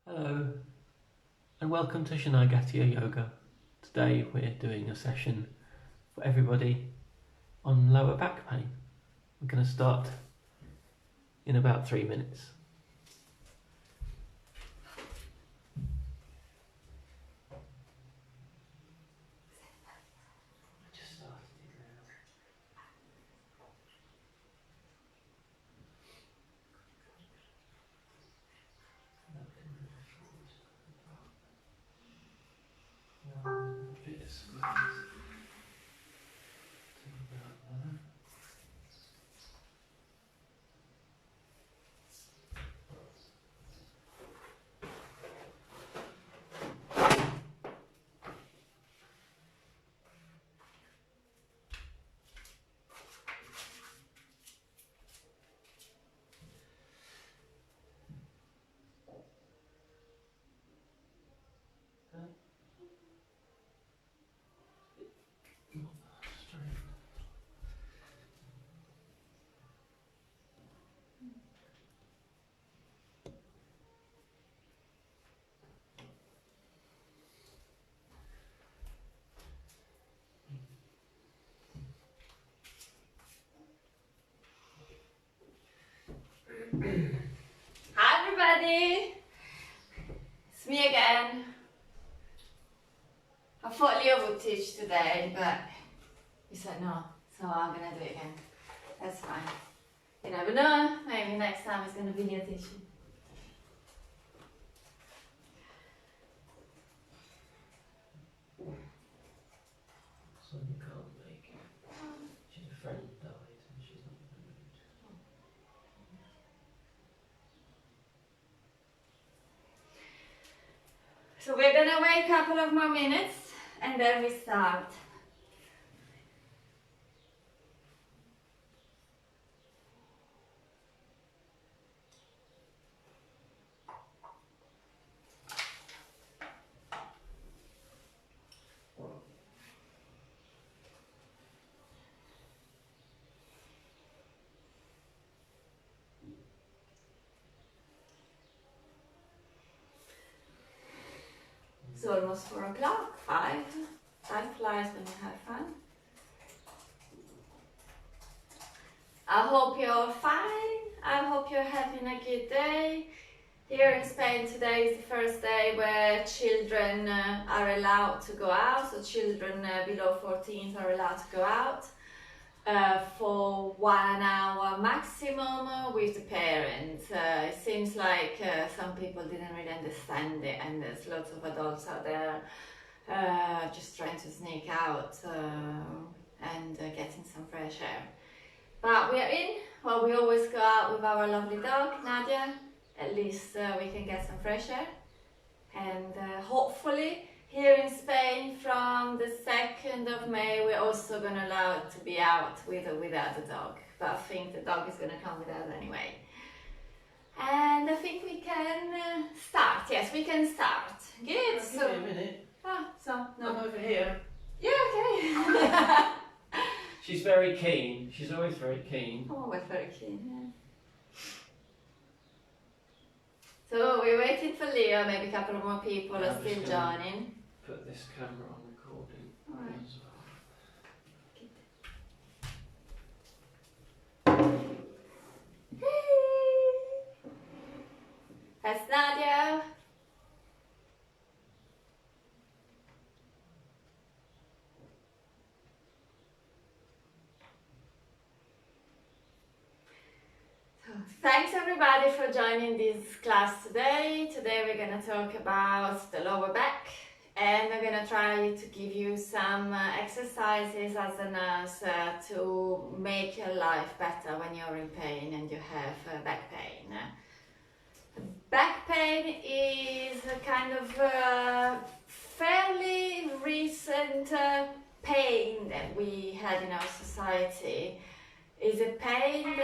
Hello and welcome to Shanagatiya Yoga. Today we're doing a session for everybody on lower back pain. We're going to start in about 3 minutes. Hi everybody! It's me again. I thought Leo would teach today, but he said no, so I'm gonna do it again. That's fine. You never know, maybe next time he's gonna be here teaching. Sonia can't make it. She's a friend died and she's not in the mood. So we're gonna wait a couple of more minutes and then we start. It's almost 4 o'clock, 5. Time flies when you have fun. I hope you're fine. I hope you're having a good day. Here in Spain today is the first day where children are allowed to go out. So children below 14 are allowed to go out for 1 hour maximum with the parents. It seems like some people didn't really understand it, and there's lots of adults out there just trying to sneak out and getting some fresh air. But we are in. Well, we always go out with our lovely dog, Nadia. At least we can get some fresh air. And hopefully here in Spain from the 2nd of May we're also going to allow it to be out with or without the dog. But I think the dog is going to come with us anyway. And I think we can start. Yes, we can start. Good. Give me a minute. So no. I'm over here. Yeah, okay. She's very keen. She's always very keen. I'm always very keen, yeah. So we're waiting for Leo, maybe a couple of more people Yeah, are still joining. Put this camera on recording Alright. as well. Hey! That's Nadia. Thanks everybody for joining this class today. Today we're going to talk about the lower back, and I'm going to try to give you some exercises as a nurse to make your life better when you're in pain and you have back pain. Back pain is a kind of fairly recent pain that we had in our society. Is a pain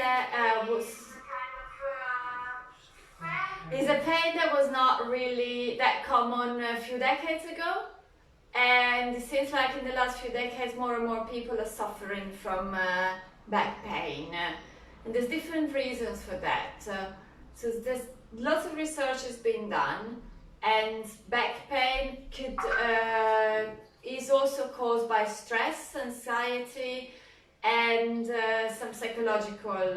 that was not really that common a few decades ago, and it seems like in the last few decades more and more people are suffering from back pain, and there's different reasons for that. So there's lots of research has been done And back pain is also caused by stress, anxiety, and some psychological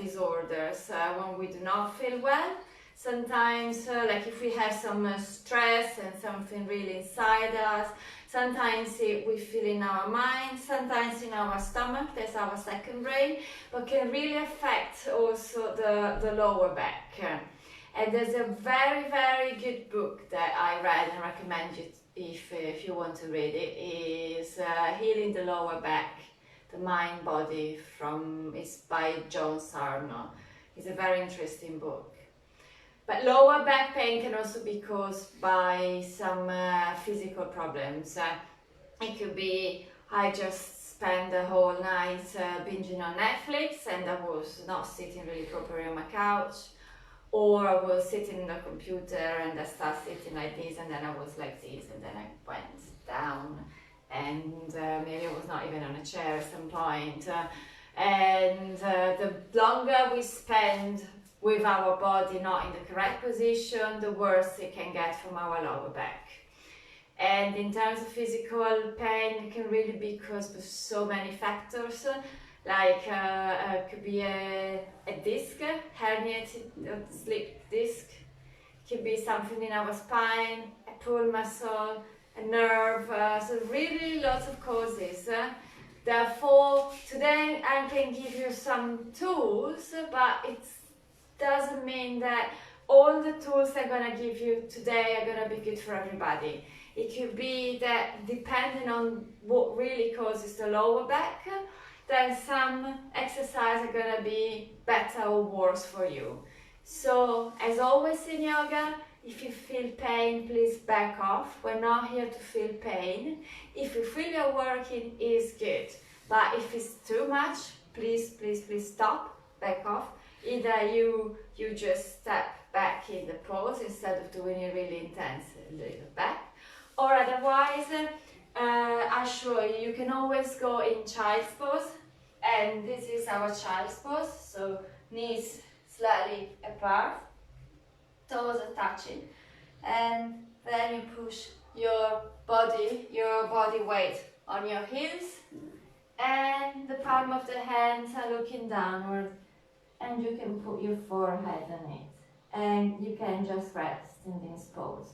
disorders when we do not feel well. Sometimes, like if we have some stress and something really inside us, sometimes we feel in our mind, sometimes in our stomach, that's our second brain, but can really affect also the lower back. And there's a very, very good book that I read and recommend you if you want to read it, is Healing the Lower Back, the Mind Body, it's by John Sarno. It's a very interesting book. But lower back pain can also be caused by some physical problems. It could be, I just spent the whole night binging on Netflix and I was not sitting really properly on my couch, or I was sitting in the computer and I started sitting like this and then I was like this and then I went down and maybe I was not even on a chair at some point. And the longer we spend with our body not in the correct position, the worse it can get from our lower back. And in terms of physical pain, it can really be caused by so many factors, like it could be a disc, herniated slip disc, it could be something in our spine, a pull muscle, a nerve, so really lots of causes. Therefore, today I can give you some tools, but it doesn't mean that all the tools I'm going to give you today are going to be good for everybody. It could be that depending on what really causes the lower back, then some exercises are going to be better or worse for you. So, as always in yoga, if you feel pain, please back off. We're not here to feel pain. If you feel you're working, is good. But if it's too much, please stop, back off. Either you just step back in the pose instead of doing it really intense, a little back. Or otherwise, I show you, you can always go in child's pose. And this is our child's pose. So knees slightly apart, toes are touching. And then you push your body weight on your heels. And the palm of the hands are looking downward. And you can put your forehead on it. And you can just rest in this pose.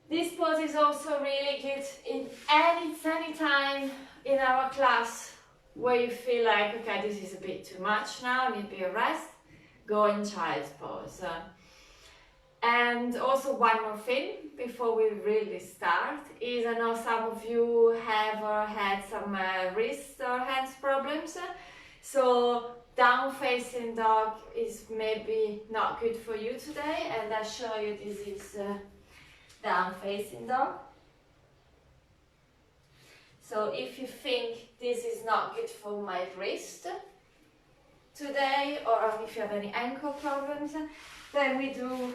This pose is also really good in any time in our class where you feel like, okay, this is a bit too much now, I need a bit of rest, go in child's pose. And also one more thing before we really start is, I know some of you have or had some wrist or hands problems. So down facing dog is maybe not good for you today, and I'll show you this is down facing dog. So if you think this is not good for my wrist today, or if you have any ankle problems, then we do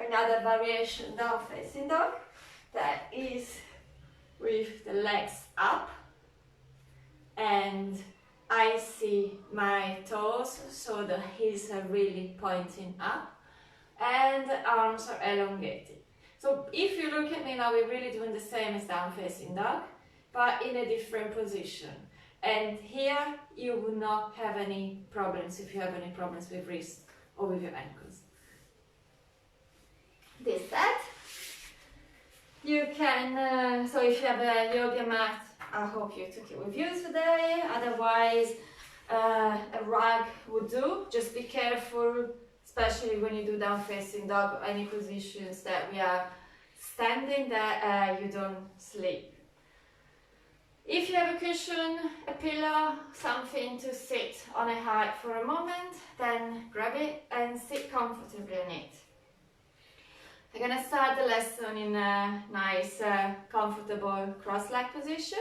another variation down facing dog that is with the legs up, and I see my toes, so the heels are really pointing up and the arms are elongated. So if you look at me now, we're really doing the same as down facing dog, but in a different position. And here you will not have any problems if you have any problems with wrist or with your ankles. This set. You can, so if you have a yoga mat, I hope you took it with you today. Otherwise, a rug would do. Just be careful, especially when you do down facing dog, any positions that we are standing, that you don't sleep. If you have a cushion, a pillow, something to sit on a height for a moment, then grab it and sit comfortably on it. I'm going to start the lesson in a nice, comfortable cross-leg position.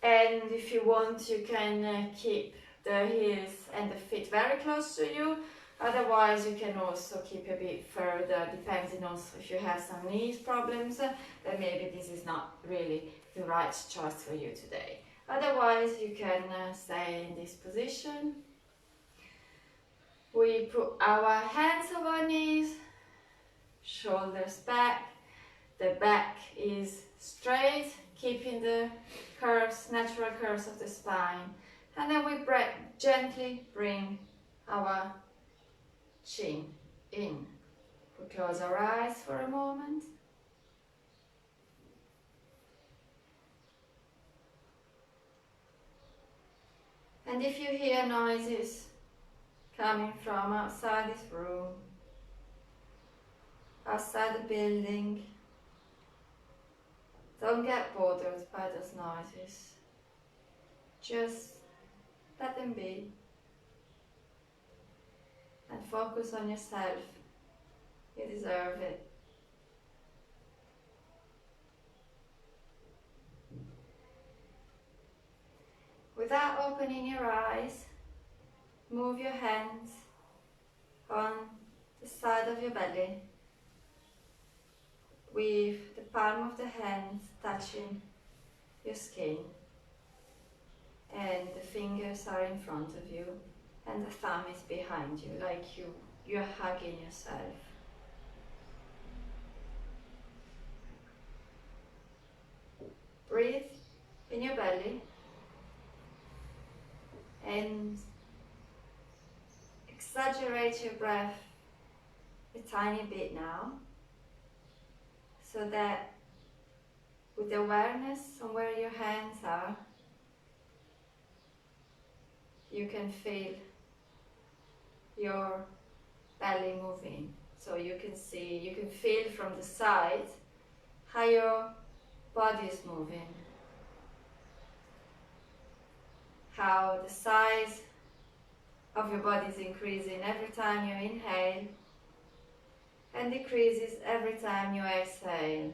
And if you want, you can keep the heels and the feet very close to you. Otherwise, you can also keep a bit further, depending also if you have some knees problems, then maybe this is not really the right choice for you today. Otherwise, you can stay in this position. We put our hands on our knees, shoulders back. The back is straight, keeping the curves, natural curves of the spine. And then we gently bring our chin in. We close our eyes for a moment. And if you hear noises coming from outside this room, outside the building, don't get bothered by those noises. Just let them be. And focus on yourself. You deserve it. Without opening your eyes, move your hands on the side of your belly, with the palm of the hands touching your skin, and the fingers are in front of you and the thumb is behind you, like you're hugging yourself. Breathe in your belly and exaggerate your breath a tiny bit now, so that with awareness on where your hands are, you can feel your belly moving. So you can feel from the side how your body is moving, how the size of your body is increasing every time you inhale and decreases every time you exhale.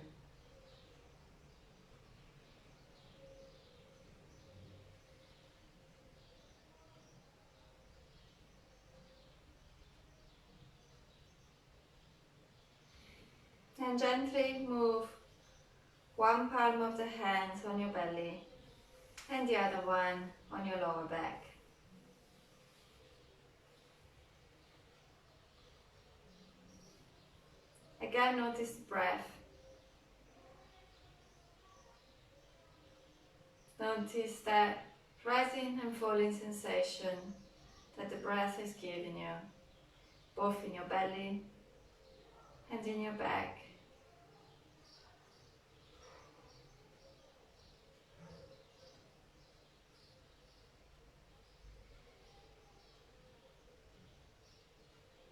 And gently move one palm of the hands on your belly and the other one on your lower back. Again, notice the breath. Notice that rising and falling sensation that the breath is giving you, both in your belly and in your back.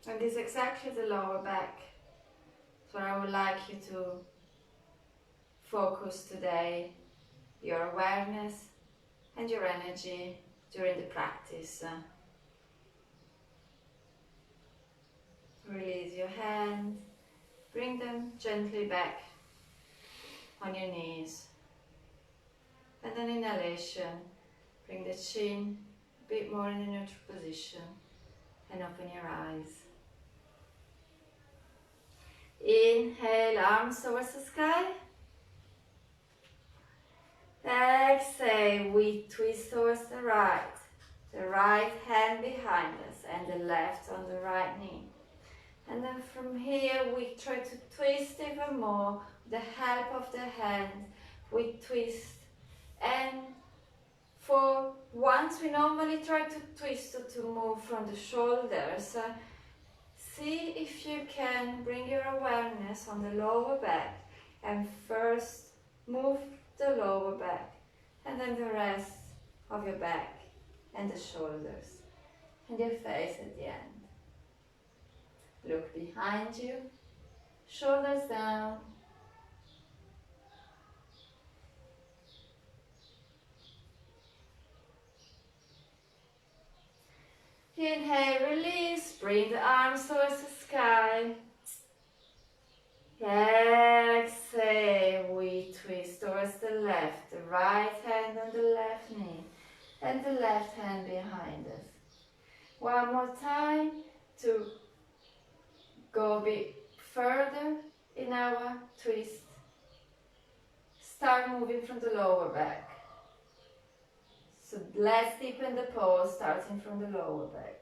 And this is exactly the lower back. So I would like you to focus today your awareness and your energy during the practice. Release your hands, bring them gently back on your knees. And then inhalation, bring the chin a bit more in a neutral position and open your eyes. Inhale, arms towards the sky. Exhale, we twist towards the right hand behind us and the left on the right knee. And then from here we try to twist even more with the help of the hand. We twist, and for once we normally try to twist to move from the shoulders. See if you can bring your awareness on the lower back and first move the lower back and then the rest of your back and the shoulders and your face at the end. Look behind you, shoulders down. Inhale, release, bring the arms towards the sky. Exhale, we twist towards the left, the right hand on the left knee and the left hand behind us. One more time to go a bit further in our twist. Start moving from the lower back. So let's deepen the pose starting from the lower back.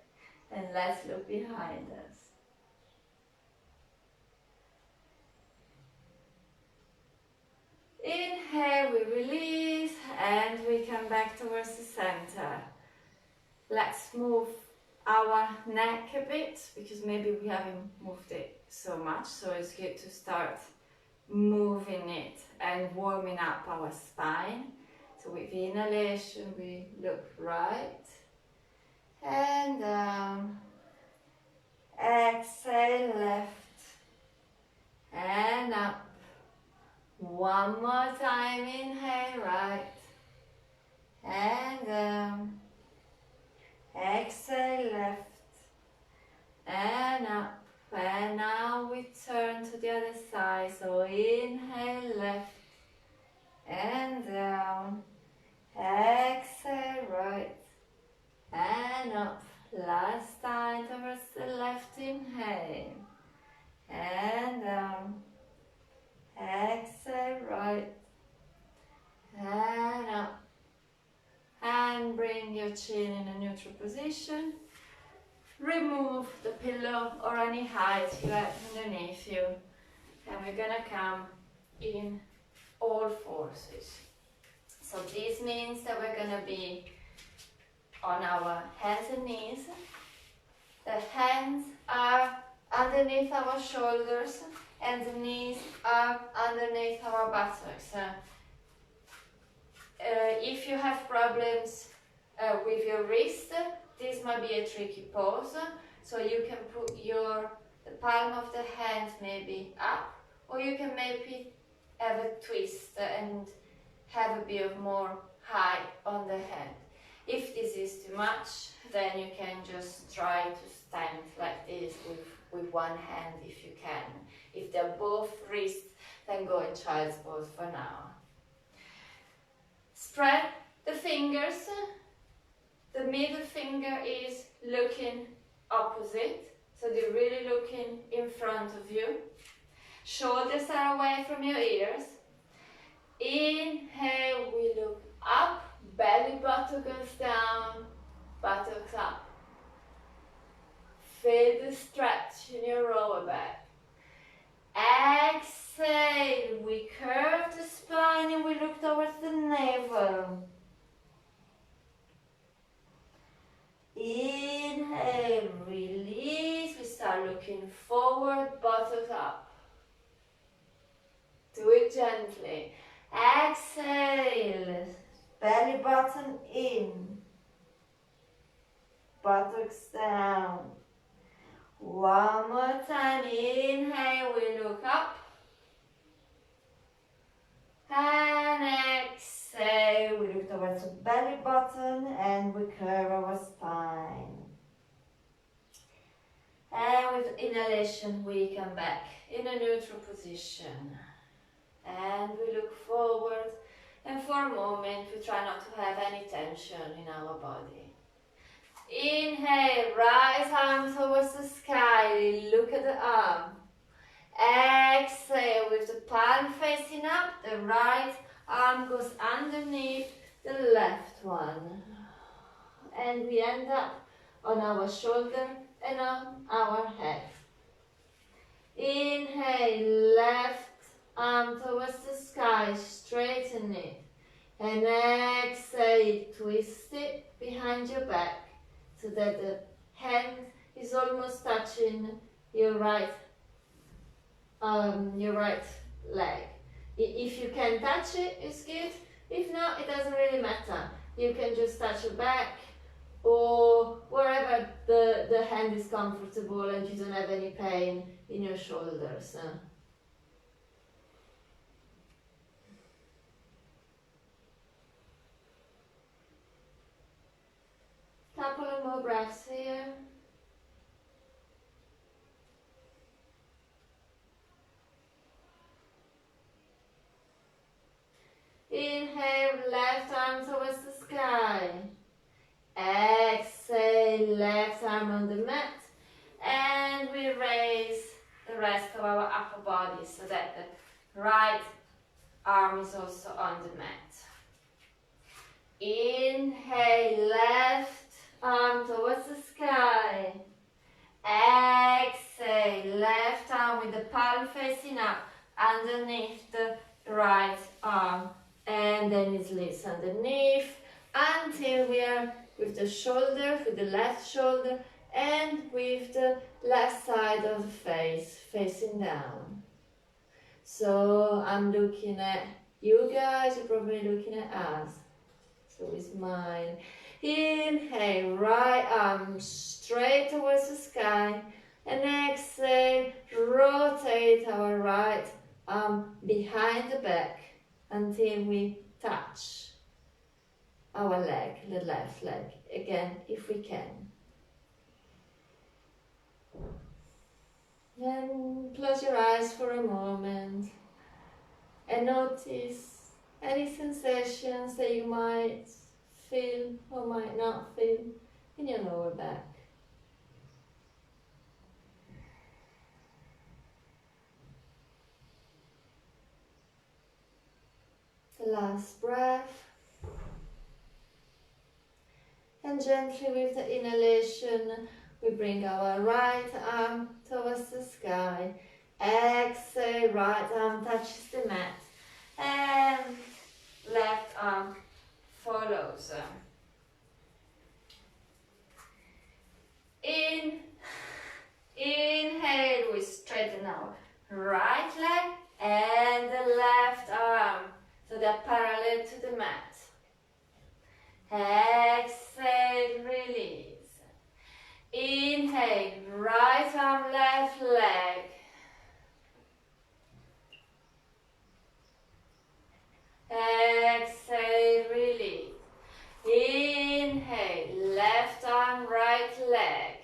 And let's look behind us. Inhale, we release, and we come back towards the center. Let's move our neck a bit, because maybe we haven't moved it so much, so it's good to start moving it and warming up our spine. So with inhalation, we look right and down. Exhale, left and up. One more time, inhale, right and down. Exhale, left and up. And now we turn to the other side. So inhale, left and down. Exhale, right and up. Last time towards the left, inhale and down. Exhale, right and up. And bring your chin in a neutral position. Remove the pillow or any height you have underneath you. And we're gonna come in all forces. So this means that we're gonna be on our hands and knees. The hands are underneath our shoulders and the knees are underneath our buttocks. If you have problems with your wrist, this might be a tricky pose. So you can put the palm of the hand maybe up, or you can maybe have a twist and have a bit of more height on the hand. If this is too much, then you can just try to stand like this with one hand if you can. If they're both wrists, then go in child's pose for now. Spread the fingers. The middle finger is looking opposite, so they're really looking in front of you. Shoulders are away from your ears. Inhale, we look up, belly button goes down, buttocks up. Feel the stretch in your lower back. Exhale, we curve the spine and we look towards the navel. Inhale, release, we start looking forward, buttocks up. Do it gently. Exhale, belly button in, buttocks down. One more time, inhale, we look up. And exhale, we look towards the belly button and we curve our spine. And with inhalation, we come back in a neutral position. And we look forward, and for a moment we try not to have any tension in our body. Inhale, right arm towards the sky, look at the arm. Exhale, with the palm facing up, the right arm goes underneath the left one. And we end up on our shoulder and on our head. Inhale, left arm towards the sky, straighten it. And exhale, twist it behind your back so that the hand is almost touching your right leg. If you can touch it, it's good. If not, it doesn't really matter. You can just touch your back or wherever the hand is comfortable and you don't have any pain in your shoulders. Couple of more breaths here. Inhale, left arm towards the sky. Exhale, left arm on the mat. And we raise the rest of our upper body so that the right arm is also on the mat. Inhale, left arm towards the sky. Exhale, left arm with the palm facing up underneath the right arm. then it slips underneath until we are with the shoulder, with the left shoulder, and with the left side of the face facing down. So I'm looking at you guys, you're probably looking at us. So we smile. Inhale, right arm straight towards the sky, and exhale, rotate our right arm behind the back until we touch our leg, the left leg, again if we can. Then close your eyes for a moment and notice any sensations that you might feel or might not feel in your lower back. The last breath. And gently with the inhalation, we bring our right arm towards the sky. Exhale, right arm touches the mat. And left arm follows. Inhale, we straighten our right leg and the left arm so they're parallel to the mat. Exhale, release. Inhale, right arm, left leg. Exhale, release. Inhale, left arm, right leg.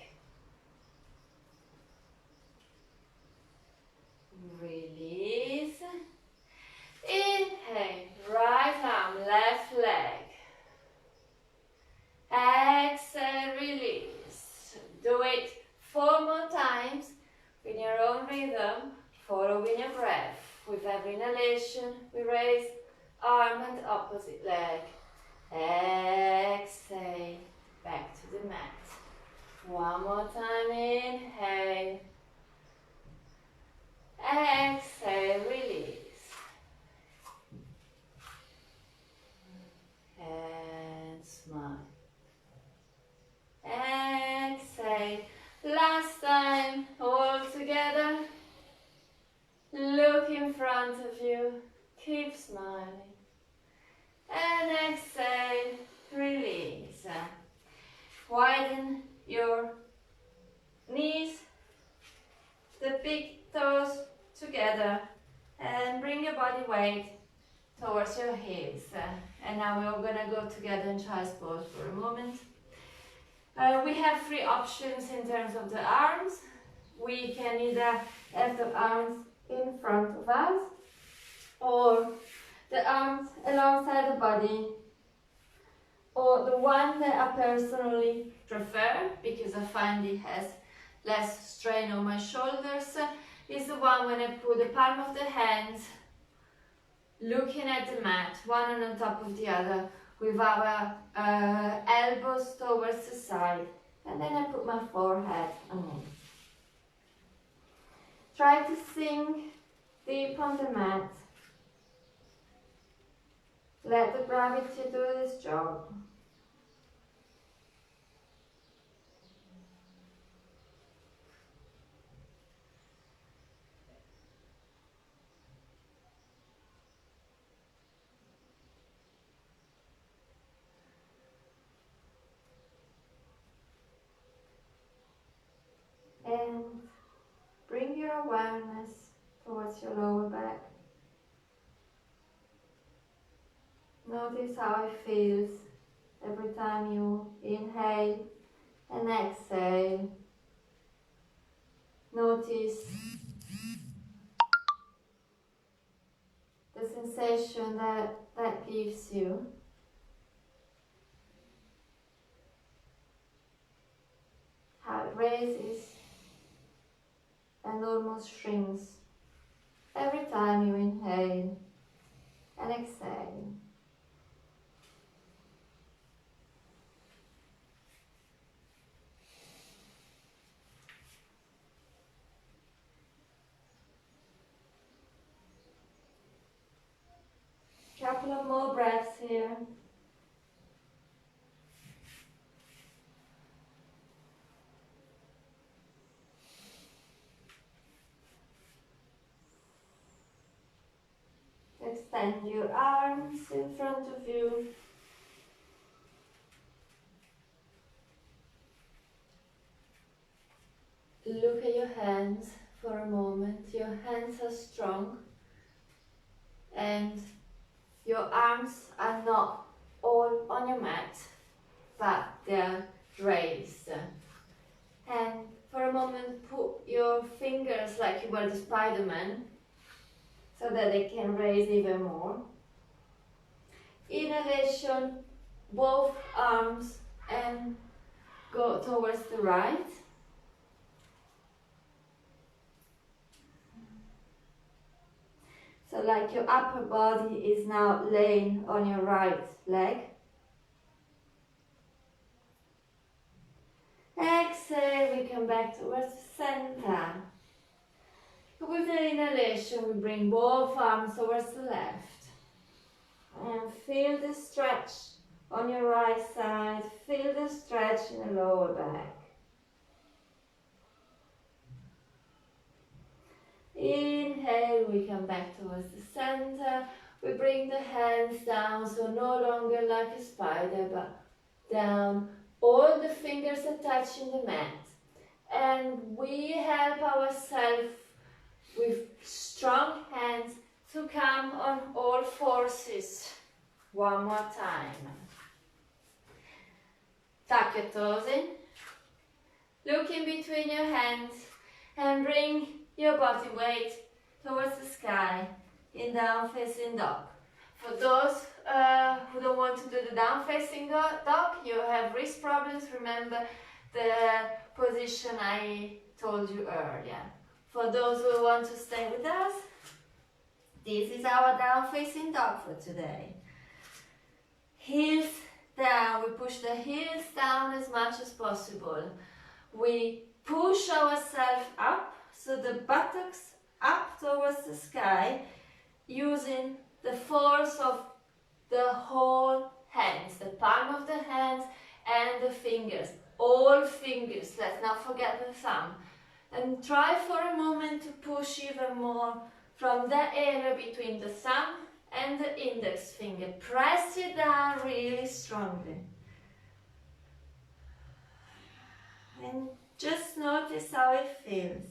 Release. Inhale, right arm, left leg. Exhale, release. Do it 4 more times in your own rhythm, following your breath. With every inhalation, we raise arm and opposite leg. Exhale, back to the mat. 1 more time, inhale. Exhale, release. And smile. Exhale. Last time, all together. Look in front of you. Keep smiling. And exhale, release. Widen your knees, the big toes together, and bring your body weight towards your heels. And now we're going to go together in child's pose for a moment. We have 3 options in terms of the arms. We can either have the arms in front of us or the arms alongside the body, or the one that I personally prefer because I find it has less strain on my shoulders is the one when I put the palm of the hands looking at the mat, one on top of the other, with our elbows towards the side, and then I put my forehead on. Try to sink deep on the mat. Let the gravity do this job. And bring your awareness towards your lower back. Notice how it feels every time you inhale and exhale. Notice the sensation that gives you. How it raises and almost shrinks every time you inhale and exhale. couple of more breaths here. Extend your arms in front of you. Look at your hands for a moment. Your hands are strong and your arms are not all on your mat, but they're raised. And for a moment put your fingers like you were the Spider-Man so that they can raise even more. Inhalation, both arms, and go towards the right. So like your upper body is now laying on your right leg. Exhale, we come back towards the center. With the inhalation, we bring both arms towards the left. And feel the stretch on your right side. Feel the stretch in the lower back. Inhale, we come back towards the center. We bring the hands down, so no longer like a spider, but down. All the fingers are touching the mat. And we help ourselves with strong hands to come on all forces. One more time. Tuck your toes in. Look in between your hands and bring your body weight towards the sky in down facing dog. For those who don't want to do the down facing dog, you have wrist problems, remember the position I told you earlier. For those who want to stay with us, this is our down facing dog for today. Heels down, we push the heels down as much as possible. We push ourselves up, so the buttocks up towards the sky, using the force of the whole hands, the palm of the hands and the fingers, all fingers, let's not forget the thumb. And try for a moment to push even more from that area between the thumb and the index finger. Press it down really strongly. And just notice how it feels.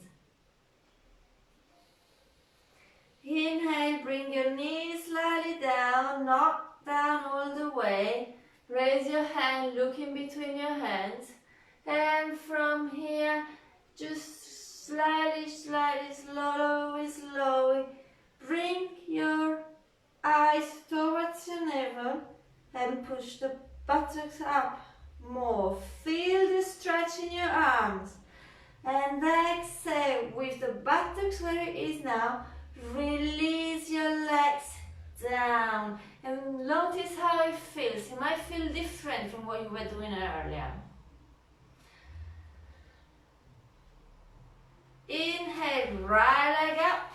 Inhale, bring your knees slightly down, not down all the way. Raise your hand, look in between your hands. And from here, just slowly, slowly, bring your eyes towards your navel and push the buttocks up more. Feel the stretch in your arms. And exhale, with the buttocks where it is now, release your legs down. And notice how it feels. It might feel different from what you were doing earlier. Inhale, right leg up.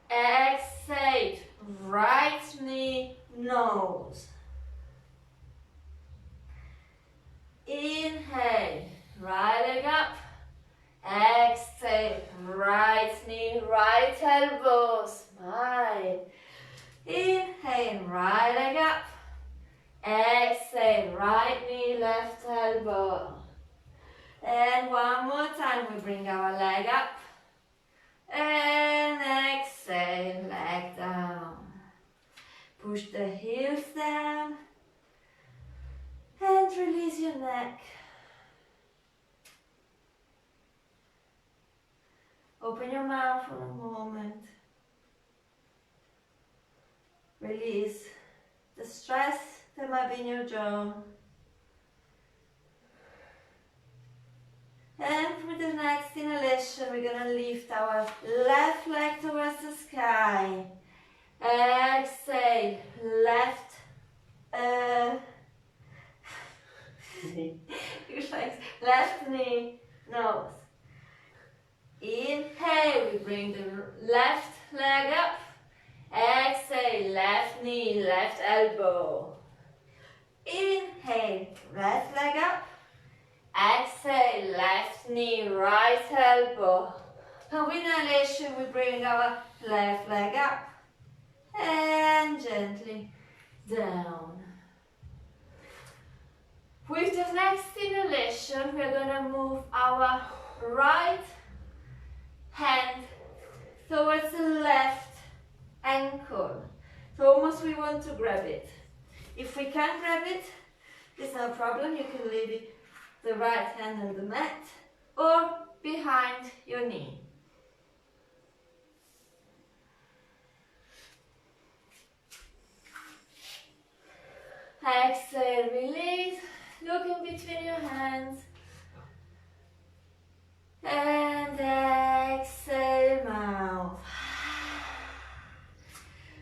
Exhale, right knee, nose. Inhale, right leg up. Exhale, right knee, right elbow, smile. Inhale, right leg up. Exhale, right knee, left elbow. And one more time, we bring our leg up. And exhale, leg down. Push the heels down. And release your neck. Open your mouth for a moment. Release the stress that might be in your jaw. And with the next inhalation, we're going to lift our left leg towards the sky. Exhale, left left knee, nose. Inhale, we bring the left leg up. Exhale, left knee, left elbow. Inhale, left leg up. Exhale, left knee, right elbow. And with inhalation, we bring our left leg up and gently down. With the next inhalation, we're going to move our right hand towards the left ankle. So almost we want to grab it. If we can't grab it, there's no problem. You can leave it, the right hand on the mat or behind your knee. Exhale, release. Look in between your hands. And exhale, mouth.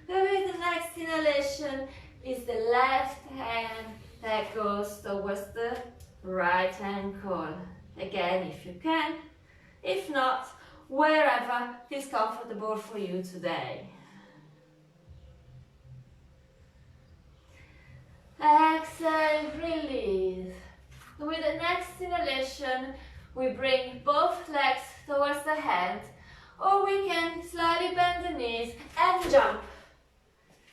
Maybe the next inhalation is the left hand that goes towards the right ankle. Again, if you can. If not, wherever is comfortable for you today. Exhale, release. With the next inhalation, we bring both legs towards the hand, or we can slightly bend the knees and jump.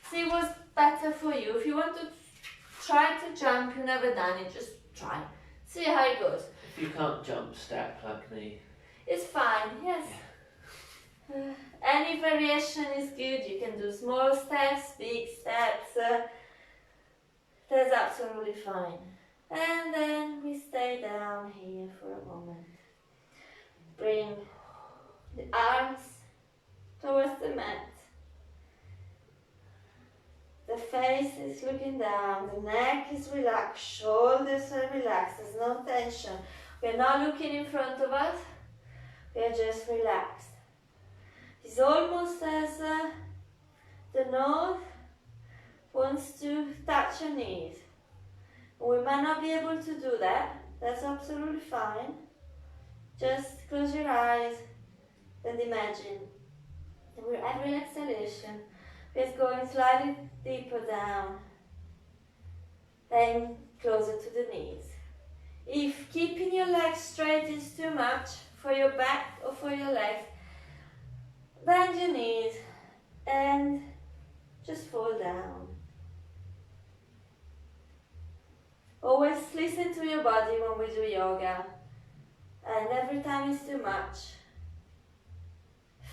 See what's better for you. If you want to try to jump, you've never done it, just try. See how it goes. If you can't jump, stack like me. It's fine, yes. Yeah. Any variation is good. You can do small steps, big steps. That's absolutely fine. And then we stay down here for a moment. Bring the arms towards the mat. The face is looking down, the neck is relaxed, shoulders are relaxed, there's no tension. We're not looking in front of us, we are just relaxed. It's almost as the nose wants to touch your knees. We might not be able to do that, that's absolutely fine. Just close your eyes and imagine. And with every exhalation, we're going slightly deeper down, then closer to the knees. If keeping your legs straight is too much for your back or for your legs, bend your knees and just fall down. Always listen to your body when we do yoga, and every time it's too much,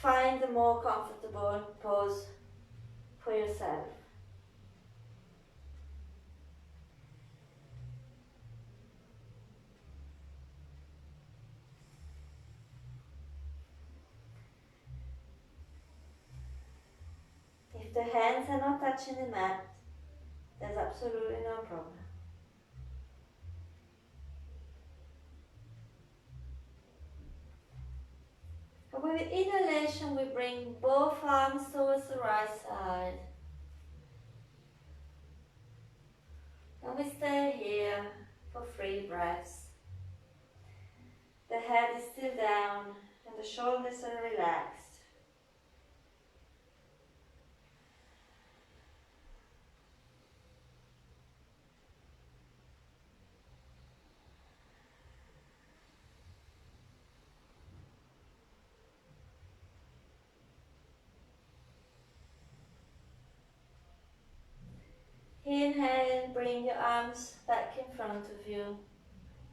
find a more comfortable pose for yourself. If the hands are not touching the mat, there's absolutely no problem. And with the inhalation, we bring both arms towards the right side. And we stay here for 3 breaths. The head is still down and the shoulders are relaxed. Inhale, bring your arms back in front of you.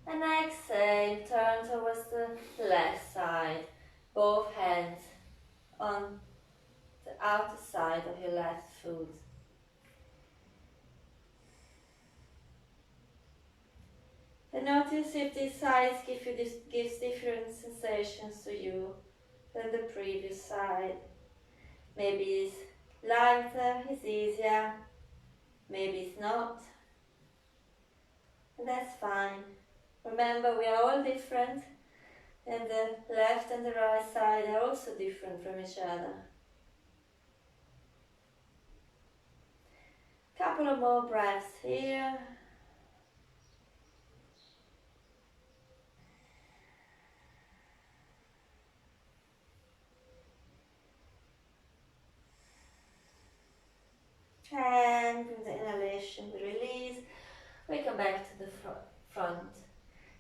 And exhale, turn towards the left side. Both hands on the outer side of your left foot. And notice if these sides gives different sensations to you than the previous side. Maybe it's lighter, it's easier. Maybe it's not, and that's fine. Remember, we are all different, and the left and the right side are also different from each other. Couple of more breaths here. And with the inhalation, we release. We come back to the front.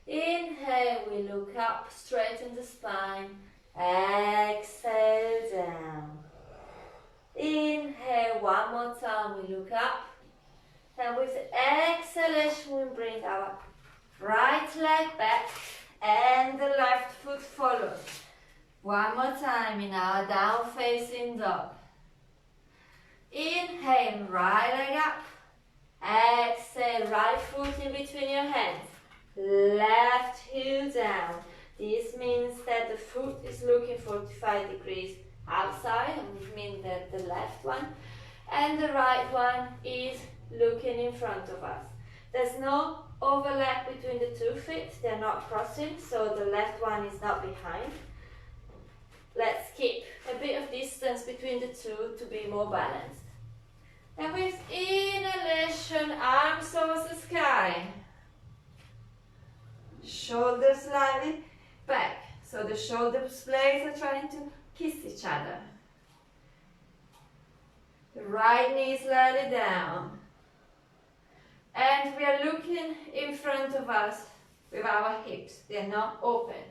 Inhale, we look up, straighten the spine. Exhale, down. Inhale, one more time, we look up. And with the exhalation, we bring our right leg back and the left foot follows. One more time in our down facing dog. Inhale, right leg up. Exhale, right foot in between your hands. Left heel down. This means that the foot is looking 45 degrees outside, and it means that the left one and the right one is looking in front of us. There's no overlap between the 2 feet, they're not crossing, so the left one is not behind. Let's keep a bit of distance between the 2 to be more balanced. And with inhalation, arms towards the sky. Shoulders slightly back, so the shoulder blades are trying to kiss each other. The right knee slightly down. And we are looking in front of us with our hips. They are not open.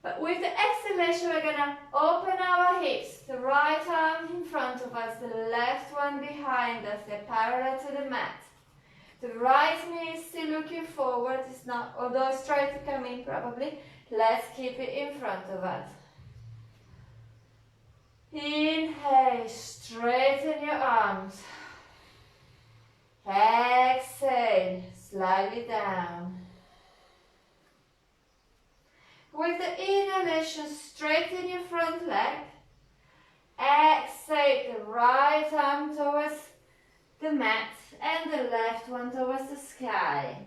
But with the exhalation, we're going to open our hips. The right arm in front of us, the left one behind us. They're parallel to the mat. The right knee is still looking forward. It's not, although it's trying to come in probably. Let's keep it in front of us. Inhale, straighten your arms. Exhale, slightly down. With the inhalation, straighten your front leg. Exhale, the right arm towards the mat and the left one towards the sky.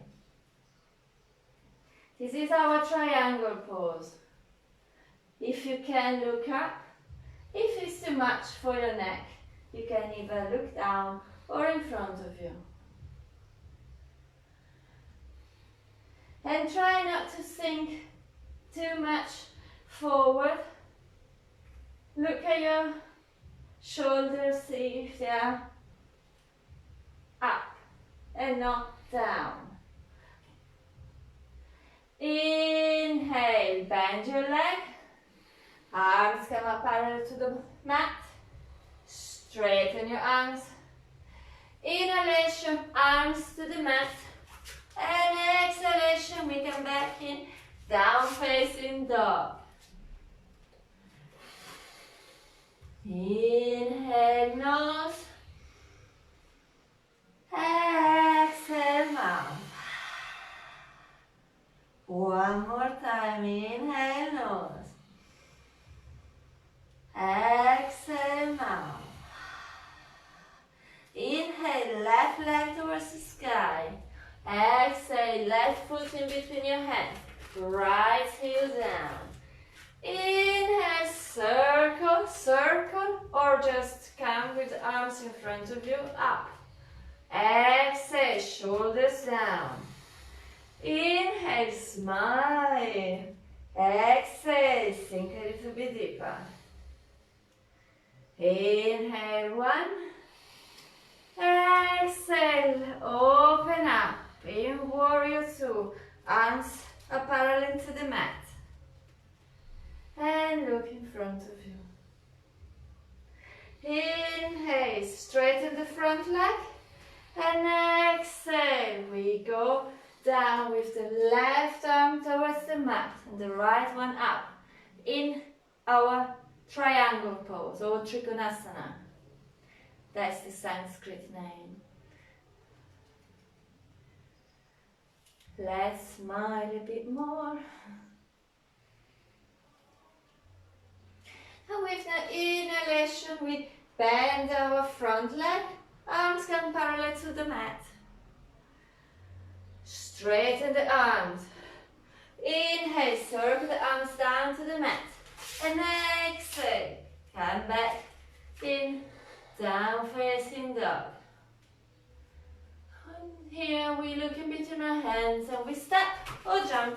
This is our triangle pose. If you can, look up. If it's too much for your neck, you can either look down or in front of you. And try not to sink too much forward. Look at your shoulders, see if they are up and not down. Inhale, bend your leg. Arms come up parallel to the mat. Straighten your arms. Inhalation, arms to the mat. And exhalation, we come back in down facing dog. Inhale, nose. Exhale, mouth. One more time, inhale, nose. Exhale, mouth. Inhale, left leg towards the sky. Exhale, left foot in between your hands. Right heel down. Inhale, circle, circle, or just come with the arms in front of you, up. Exhale, shoulders down. Inhale, smile. Exhale, sink a little bit deeper. Inhale, one. Exhale, open up. In warrior two, arms are parallel to the mat. And look in front of you. Inhale, straighten the front leg. And exhale, we go down with the left arm towards the mat and the right one up in our triangle pose or Trikonasana. That's the Sanskrit name. Let's smile a bit more. And with the inhalation, we bend our front leg. Arms come parallel to the mat. Straighten the arms. Inhale, circle the arms down to the mat. And exhale, come back in down facing dog. And here we look in between our hands and we step or jump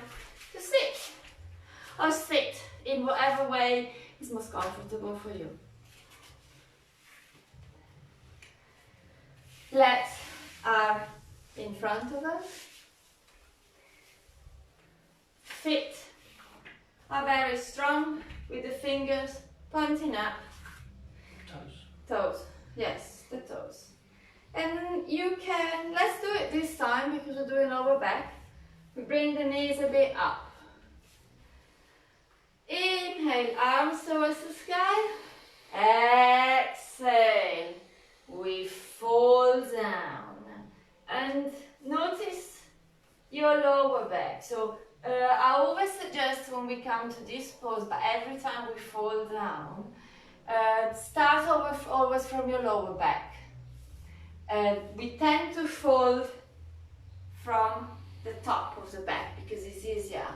to sit. Or sit in whatever way is most comfortable for you. Legs are in front of us. Feet are very strong with the fingers pointing up. Toes, yes, the toes. And you can, let's do it this time because we're doing lower back. We bring the knees a bit up. Inhale, arms towards the sky. Exhale, we fall down. And notice your lower back. So I always suggest when we come to this pose, but every time we fall down, start always from your lower back. We tend to fold from the top of the back because it's easier.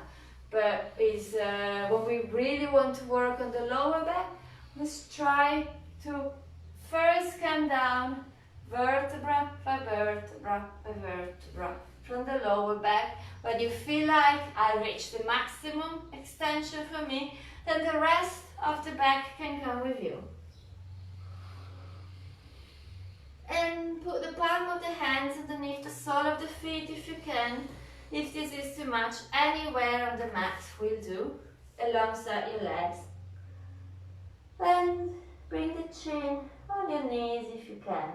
But when we really want to work on the lower back, let's try to first come down vertebra by vertebra by vertebra from the lower back. When you feel like I reached the maximum extension for me, then the rest of the back can come with you. And put the palm of the hands underneath the sole of the feet if you can. If this is too much, anywhere on the mat will do, alongside your legs. And bring the chin on your knees if you can.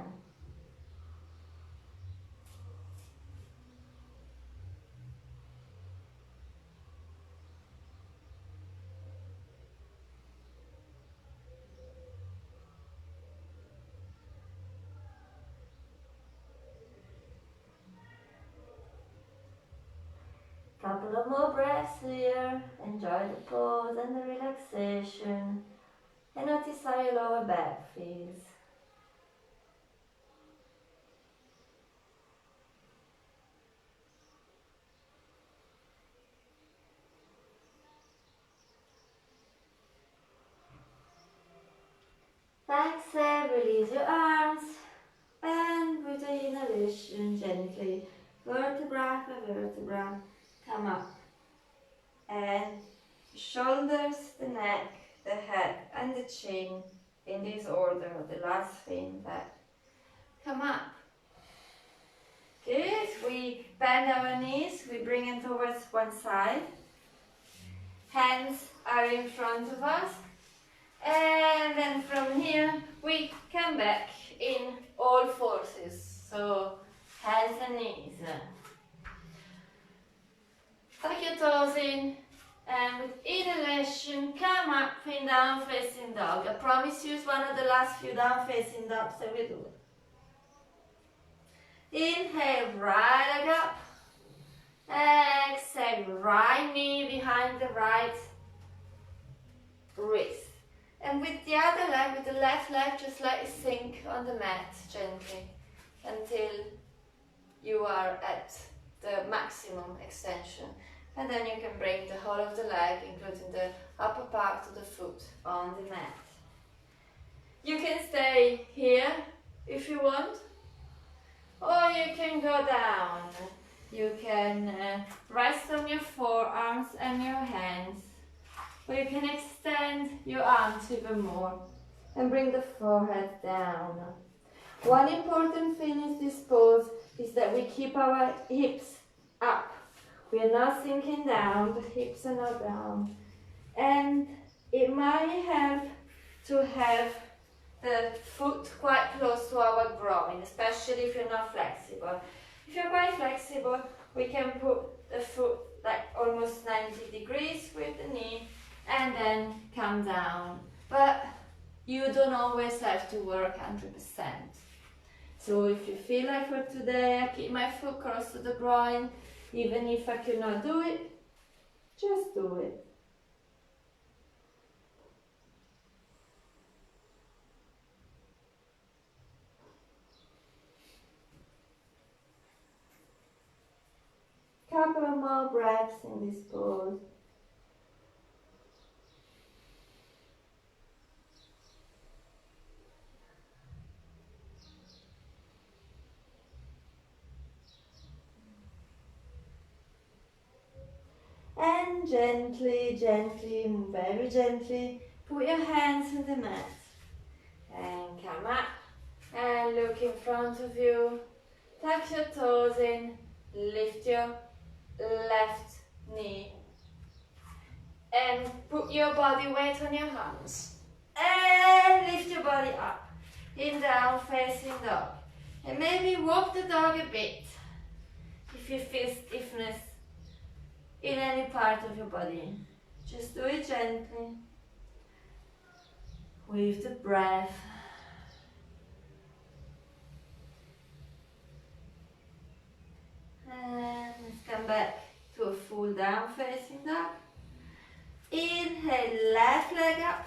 Couple of more breaths here. Enjoy the pose and the relaxation. And notice how your lower back feels. Exhale, release your arms. And with the inhalation, gently, vertebra by vertebra, come up. And shoulders, the neck, the head and the chin in this order, the last thing that come up. Good, we bend our knees, we bring it towards one side. Hands are in front of us. And then from here we come back in all forces. So hands and knees. Tuck your toes in. And with inhalation, come up in down facing dog. I promise you it's one of the last few down facing dogs that we do. Inhale, right leg up. Exhale, right knee behind the right wrist. And with the other leg, with the left leg, just let it sink on the mat gently until you are at the maximum extension. And then you can bring the whole of the leg, including the upper part of the foot, on the mat. You can stay here if you want, or you can go down. You can rest on your forearms and your hands, or you can extend your arms even more and bring the forehead down. One important thing in this pose is that we keep our hips up. We are not sinking down, the hips are not down. And it might help to have the foot quite close to our groin, especially if you're not flexible. If you're quite flexible, we can put the foot like almost 90 degrees with the knee and then come down. But you don't always have to work 100%. So if you feel like for today I keep my foot close to the groin, even if I cannot do it, just do it. Couple of more breaths in this pose. And gently, very gently, put your hands on the mat. And come up. And look in front of you. Tuck your toes in. Lift your left knee. And put your body weight on your hands. And lift your body up. In down facing dog. And maybe walk the dog a bit. If you feel stiffness in any part of your body. Just do it gently. With the breath. And let's come back to a full down facing dog. Inhale, left leg up.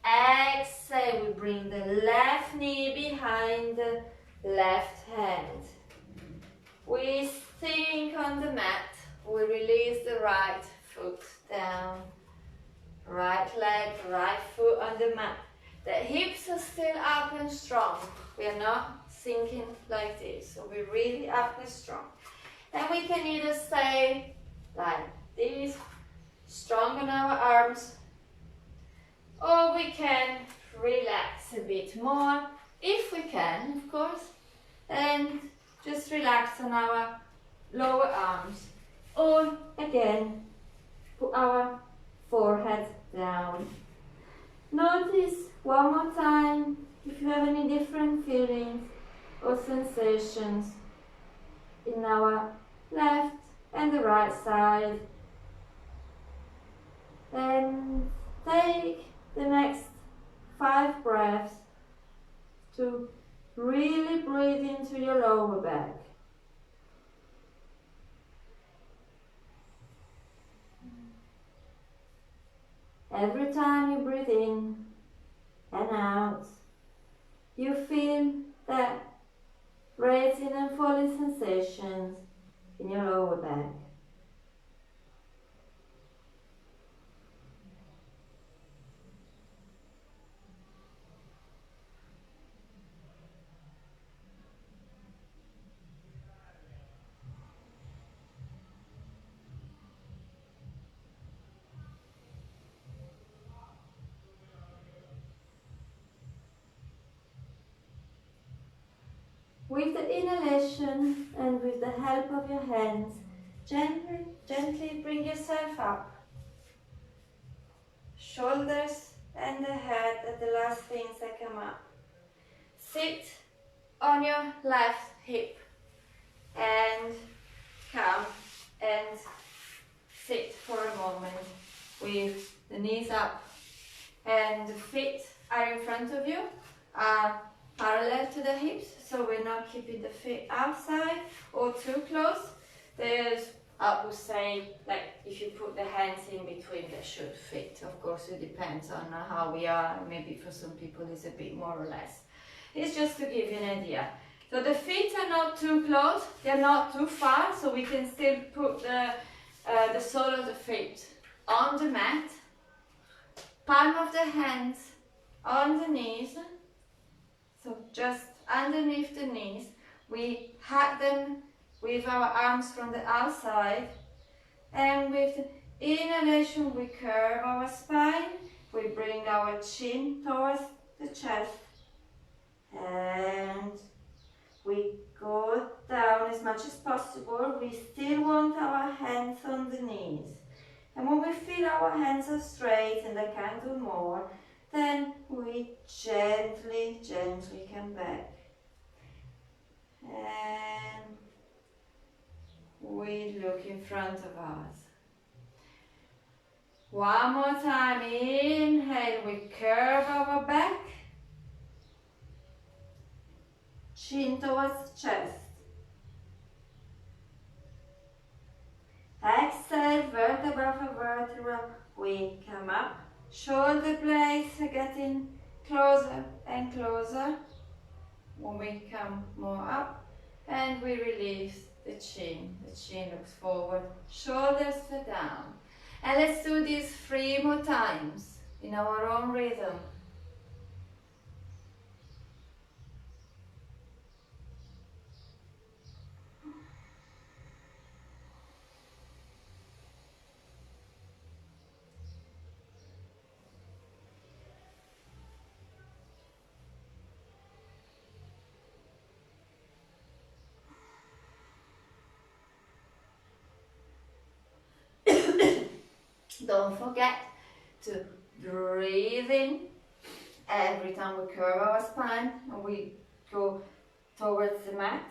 Exhale, we bring the left knee behind the left hand. We sink on the mat. We release the right foot down. Right leg, right foot on the mat. The hips are still up and strong. We are not sinking like this. So we're really up and strong. And we can either stay like this, strong on our arms, or we can relax a bit more, if we can, of course, and just relax on our lower arms. Or again, put our forehead down. Notice one more time if you have any different feelings or sensations in our left and the right side. Then take the next 5 breaths to really breathe into your lower back. Every time you breathe in and out, you feel that rising and falling sensations in your lower back. With the inhalation and with the help of your hands, gently bring yourself up. Shoulders and the head are the last things that come up. Sit on your left hip and come and sit for a moment with the knees up and the feet are in front of you, are parallel to the hips, so we're not keeping the feet outside or too close. There's, I would say, like if you put the hands in between, they should fit. Of course, it depends on how we are. Maybe for some people it's a bit more or less. It's just to give you an idea. So the feet are not too close, they're not too far, so we can still put the sole of the feet on the mat, palm of the hands on the knees. So just underneath the knees, we hug them with our arms from the outside, and with the inhalation we curve our spine, we bring our chin towards the chest, and we go down as much as possible. We still want our hands on the knees, and when we feel our hands are straight and they can do more, then we gently come back. And we look in front of us. One more time, inhale, we curve our back. Chin towards the chest. Exhale, vertebra for vertebra, we come up. Shoulder blades are getting closer and closer when we come more up, and we release the chin. The chin looks forward, shoulders are down. And let's do this 3 more times in our own rhythm. Don't forget to breathe in every time we curve our spine and we go towards the mat.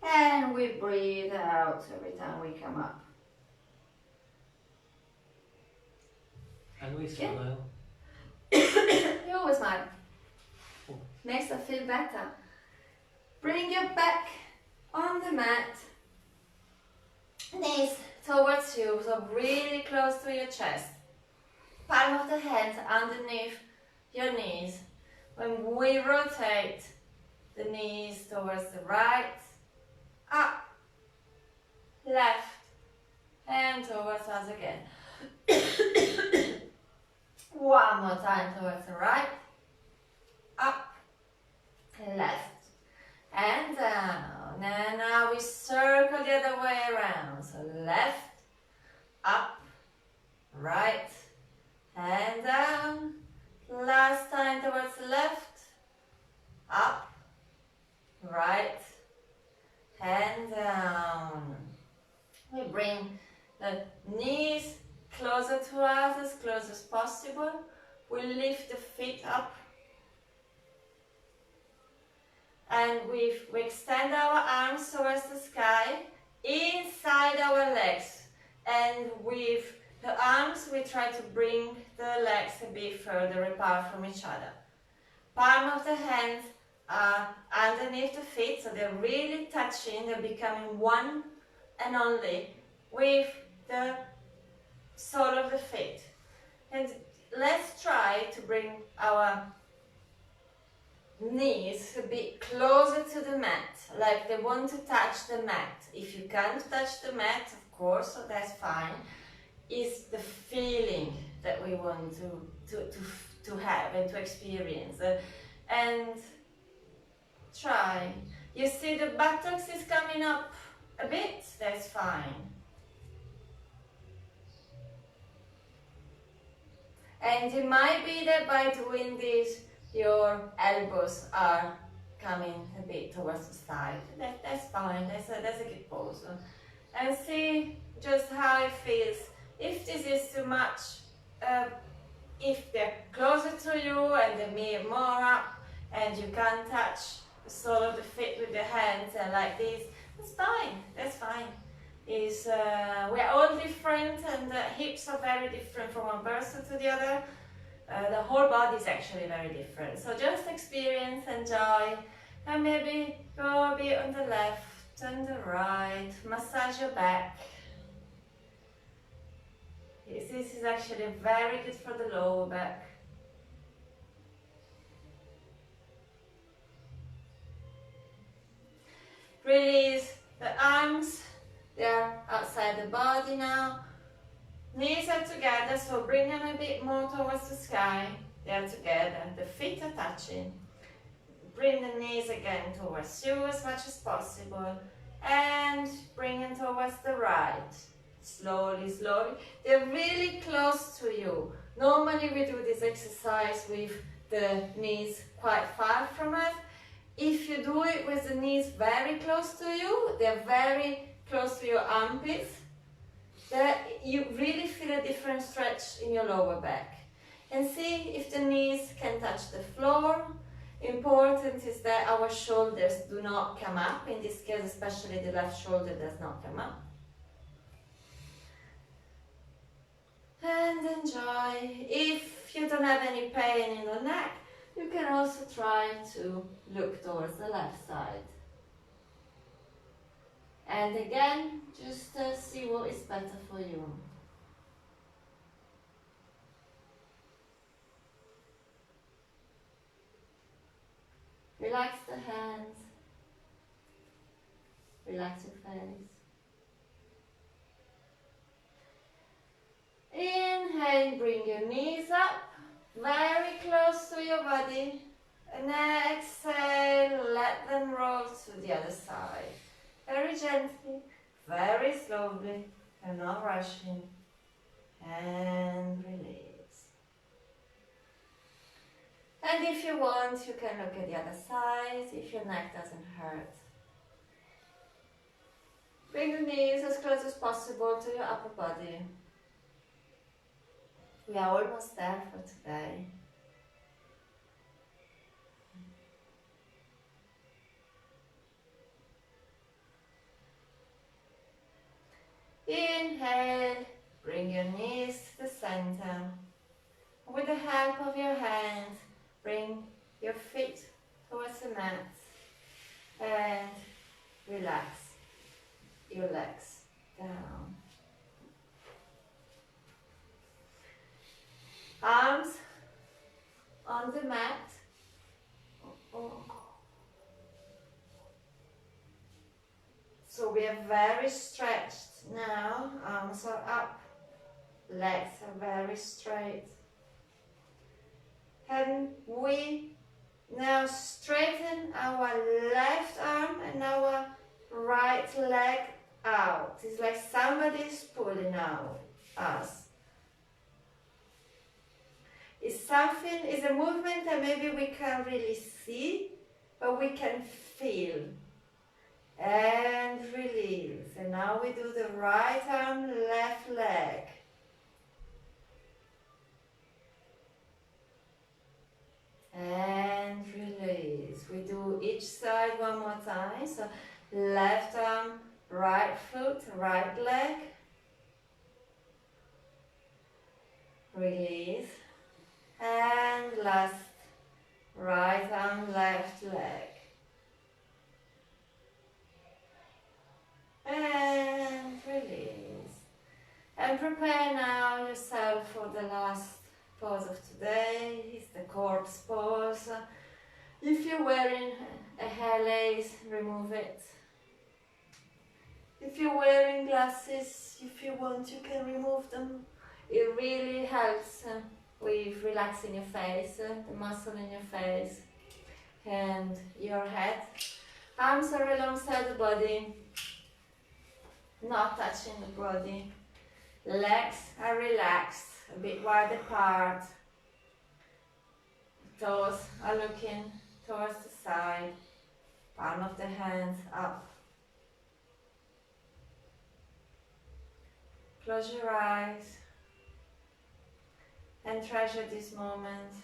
And we breathe out every time we come up. And we smile. You always smile. Oh. Makes us feel better. Bring your back on the mat. Knees towards you, so really close to your chest. Palm of the hands underneath your knees. When we rotate the knees towards the right, up, left, and towards us again. One more time towards the right, up, left, and down. And now we circle the other way around. So left, up, right, and down. Last time towards the left, up, right, and down. We bring the knees closer to us, as close as possible. We lift the feet up. And we extend our arms towards the sky, inside our legs. And with the arms, we try to bring the legs a bit further apart from each other. Palm of the hands are underneath the feet, so they're really touching, they're becoming one and only with the sole of the feet. And let's try to bring our knees a bit closer to the mat, like they want to touch the mat. If you can't touch the mat, of course, so that's fine. It's the feeling that we want to have and to experience. And try. You see the buttocks is coming up a bit, that's fine. And it might be that by doing this, your elbows are coming a bit towards the side. That's fine, that's a good pose. And see just how it feels. If this is too much, if they're closer to you and they're more up and you can't touch the sole of the feet with the hands and like this, that's fine, that's fine. We're all different and the hips are very different from one person to the other. The whole body is actually very different. So just experience, enjoy, and maybe go a bit on the left and the right, massage your back. This is actually very good for the lower back. Release the arms, they're outside the body now. Knees are together, so bring them a bit more towards the sky. They're together, the feet are touching. Bring the knees again towards you as much as possible. And bring them towards the right. Slowly, slowly. They're really close to you. Normally we do this exercise with the knees quite far from us. If you do it with the knees very close to you, they're very close to your armpits, you really feel a different stretch in your lower back. And see if the knees can touch the floor. Important is that our shoulders do not come up. In this case, especially the left shoulder does not come up. And enjoy. If you don't have any pain in the neck, you can also try to look towards the left side. And again, just see what is better for you. Relax the hands. Relax your face. Inhale, bring your knees up, very close to your body. And exhale, let them roll to the other side. Very gently, very slowly, and not rushing. And release. And if you want, you can look at the other side if your neck doesn't hurt. Bring the knees as close as possible to your upper body. We are almost there for today. Inhale, bring your knees to the center. With the help of your hands, bring your feet towards the mat and relax your legs down. Arms on the mat. So we are very stretched now. Arms are up, legs are very straight. And we now straighten our left arm and our right leg out. It's like somebody's pulling out us. It's a movement that maybe we can't really see, but we can feel. And release. And now we do the right arm, left leg. And release. We do each side one more time. So left arm, right foot, right leg. Release. And last, right arm, left leg. And release. And prepare now yourself for the last pose of today. It's the corpse pose. If you're wearing a hair lace, remove it. If you're wearing glasses, if you want, you can remove them. It really helps with relaxing your face, the muscle in your face and your head. Arms are alongside the body, not touching the body. Legs are relaxed, a bit wide apart. Toes are looking towards the side. Palm of the hands up. Close your eyes and treasure this moment.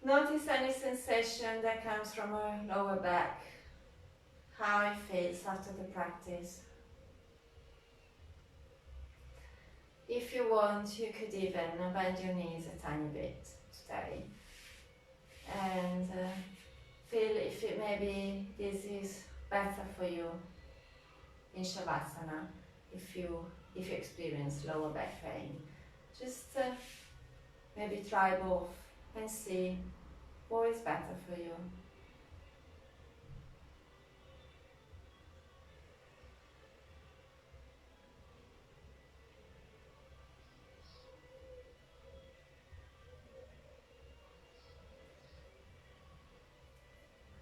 Notice any sensation that comes from our lower back, how it feels after the practice. If you want, you could even bend your knees a tiny bit today and feel if it maybe this is better for you in Shavasana, if you experience lower back pain. Just maybe try both and see what is better for you.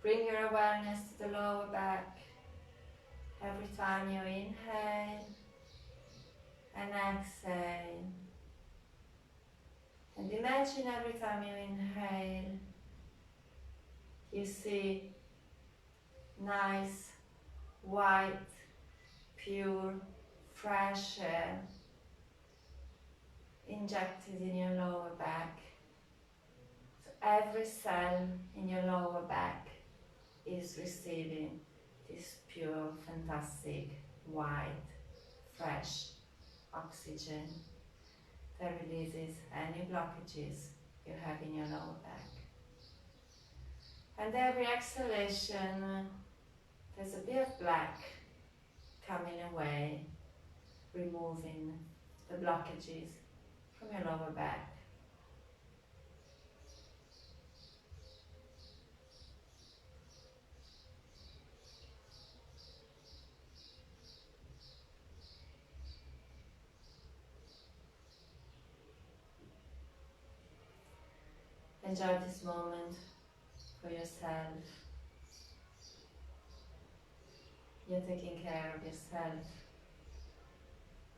Bring your awareness to the lower back every time you inhale and exhale. And imagine every time you inhale, you see nice, white, pure, fresh air injected in your lower back. So every cell in your lower back is receiving this pure, fantastic, white, fresh oxygen that releases any blockages you have in your lower back. And every exhalation, there's a bit of black coming away, removing the blockages from your lower back. Enjoy this moment for yourself. You're taking care of yourself,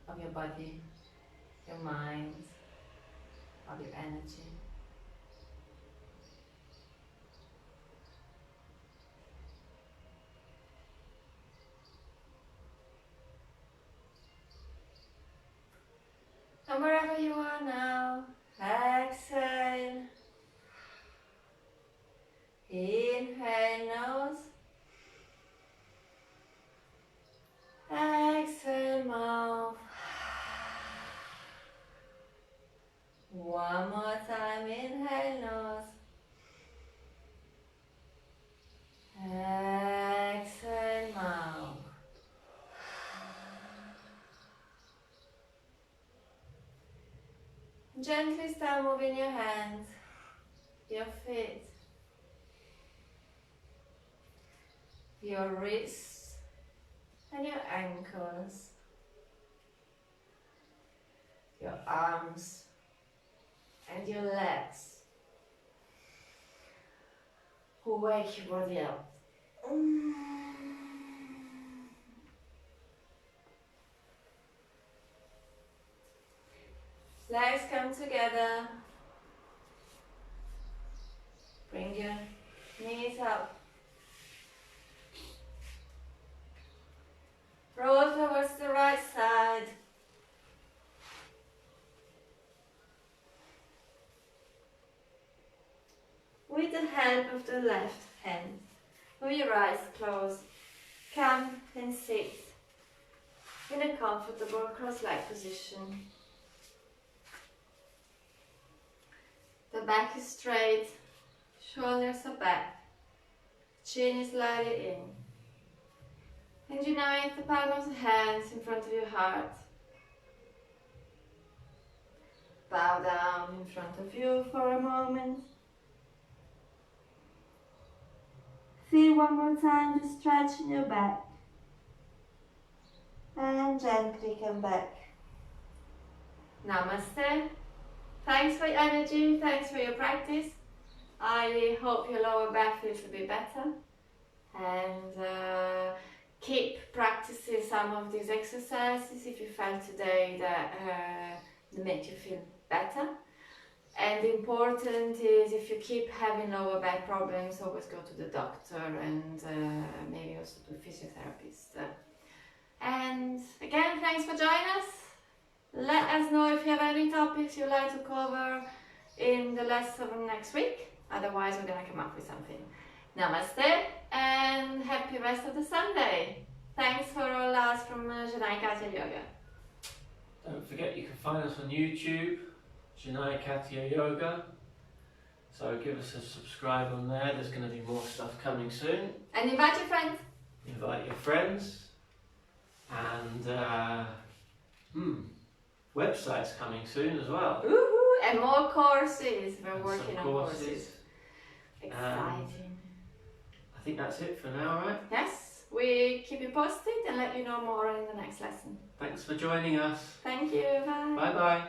of your body, your mind, of your energy. And wherever you are now, exhale. Inhale nose. Exhale mouth. One more time, inhale nose. Exhale mouth. Gently start moving your hands, your feet, your wrists and your ankles, your arms and your legs. Wake your body up. Legs come together. Bring your knees up. Roll towards the right side. With the help of the left hand, with your eyes closed, come and sit in a comfortable cross-leg position. The back is straight, shoulders are back, chin is slightly in. And unite the palm of the hands in front of your heart. Bow down in front of you for a moment. Feel one more time the stretch in your back. And gently come back. Namaste. Thanks for your energy, thanks for your practice. I hope your lower back feels a bit better. And keep practicing some of these exercises if you felt today that they make you feel better. And important is if you keep having lower back problems, always go to the doctor and maybe also to a physiotherapist. And again, thanks for joining us. Let us know if you have any topics you'd like to cover in the lesson next week. Otherwise, we're going to come up with something. Namaste and happy rest of the Sunday. Thanks for all us from CKY Yoga. Don't forget you can find us on YouTube, CKY Yoga. So give us a subscribe on there. There's going to be more stuff coming soon. And invite your friends. Invite your friends. And website's coming soon as well. Woohoo! And more courses. We're And working some on courses. Exciting. I think that's it for now, right? Yes, we keep you posted and let you know more in the next lesson. Thanks for joining us. Thank you. Bye. Bye bye.